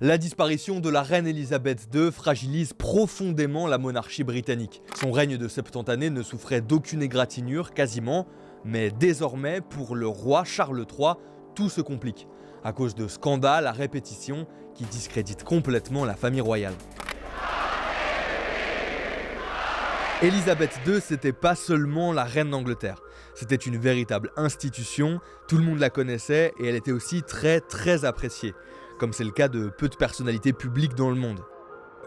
La disparition de la reine Elisabeth II fragilise profondément la monarchie britannique. Son règne de 70 années ne souffrait d'aucune égratignure, quasiment, mais désormais, pour le roi Charles III, tout se complique, à cause de scandales à répétition qui discréditent complètement la famille royale. Elisabeth II, c'était pas seulement la reine d'Angleterre, c'était une véritable institution, tout le monde la connaissait et elle était aussi très appréciée, comme c'est le cas de peu de personnalités publiques dans le monde.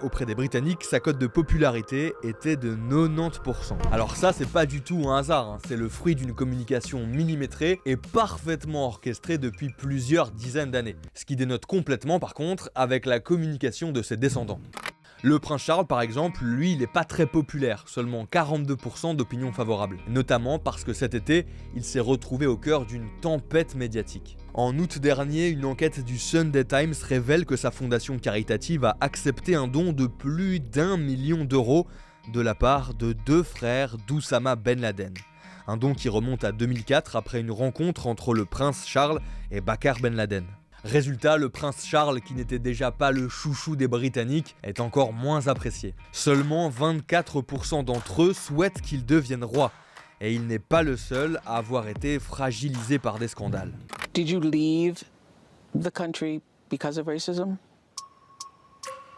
Auprès des Britanniques, sa cote de popularité était de 90%. Alors ça, c'est pas du tout un hasard, c'est le fruit d'une communication millimétrée et parfaitement orchestrée depuis plusieurs dizaines d'années. Ce qui dénote complètement par contre avec la communication de ses descendants. Le prince Charles par exemple, lui il est pas très populaire, seulement 42% d'opinion favorable, notamment parce que cet été, il s'est retrouvé au cœur d'une tempête médiatique. En août dernier, une enquête du Sunday Times révèle que sa fondation caritative a accepté un don de plus d'1 million d'euros de la part de deux frères d'Oussama Ben Laden. Un don qui remonte à 2004 après une rencontre entre le prince Charles et Bakar Ben Laden. Résultat, le prince Charles, qui n'était déjà pas le chouchou des Britanniques, est encore moins apprécié. Seulement 24% d'entre eux souhaitent qu'il devienne roi, et il n'est pas le seul à avoir été fragilisé par des scandales. Did you leave the country because of racism?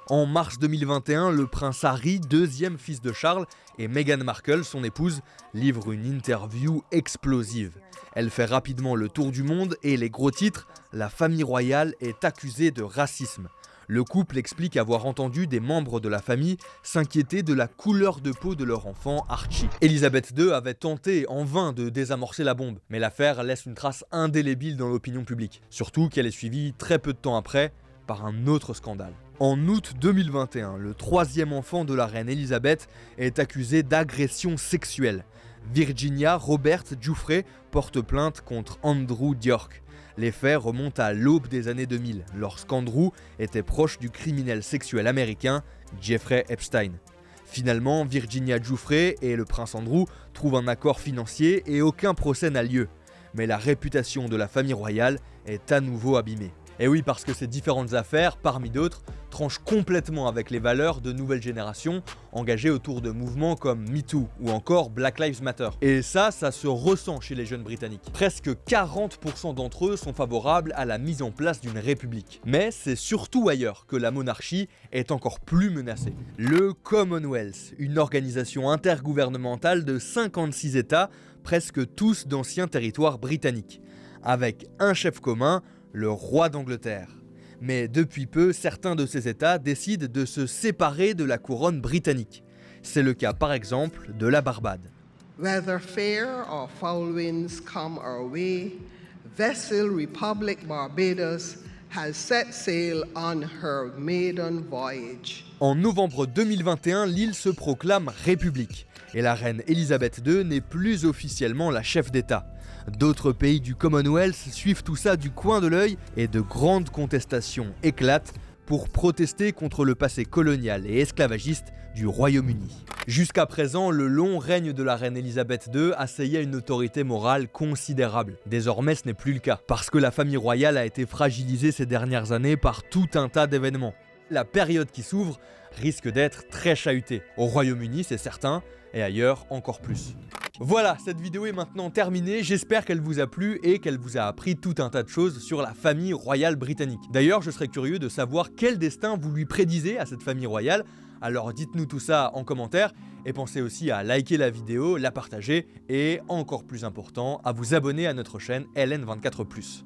En mars 2021, le prince Harry, deuxième fils de Charles, et Meghan Markle, son épouse, livrent une interview explosive. Elle fait rapidement le tour du monde et les gros titres, la famille royale est accusée de racisme. Le couple explique avoir entendu des membres de la famille s'inquiéter de la couleur de peau de leur enfant Archie. Elisabeth II avait tenté en vain de désamorcer la bombe, mais l'affaire laisse une trace indélébile dans l'opinion publique. Surtout qu'elle est suivie très peu de temps après par un autre scandale. En août 2021, le troisième enfant de la reine Elisabeth est accusé d'agression sexuelle. Virginia Robert Giuffre porte plainte contre Andrew Diorc. Les faits remontent à l'aube des années 2000, lorsqu'Andrew était proche du criminel sexuel américain Jeffrey Epstein. Finalement, Virginia Giuffre et le prince Andrew trouvent un accord financier et aucun procès n'a lieu. Mais la réputation de la famille royale est à nouveau abîmée. Et oui, parce que ces différentes affaires, parmi d'autres, tranchent complètement avec les valeurs de nouvelles générations engagées autour de mouvements comme MeToo ou encore Black Lives Matter. Et ça se ressent chez les jeunes britanniques. Presque 40% d'entre eux sont favorables à la mise en place d'une république. Mais c'est surtout ailleurs que la monarchie est encore plus menacée. Le Commonwealth, une organisation intergouvernementale de 56 États, presque tous d'anciens territoires britanniques, avec un chef commun, le roi d'Angleterre. Mais depuis peu, certains de ces États décident de se séparer de la couronne britannique. C'est le cas par exemple de la Barbade. Whether fair or foul winds come our way, Vessel Republic Barbados has set sail on her maiden voyage. En novembre 2021, l'île se proclame république. Et la reine Elisabeth II n'est plus officiellement la chef d'État. D'autres pays du Commonwealth suivent tout ça du coin de l'œil et de grandes contestations éclatent pour protester contre le passé colonial et esclavagiste du Royaume-Uni. Jusqu'à présent, le long règne de la reine Elisabeth II asseyait une autorité morale considérable. Désormais, ce n'est plus le cas, parce que la famille royale a été fragilisée ces dernières années par tout un tas d'événements. La période qui s'ouvre risque d'être très chahutée. Au Royaume-Uni, c'est certain, et ailleurs encore plus. Voilà, cette vidéo est maintenant terminée, j'espère qu'elle vous a plu et qu'elle vous a appris tout un tas de choses sur la famille royale britannique. D'ailleurs, je serais curieux de savoir quel destin vous lui prédisez à cette famille royale, alors dites-nous tout ça en commentaire et pensez aussi à liker la vidéo, la partager et, encore plus important, à vous abonner à notre chaîne LN24+.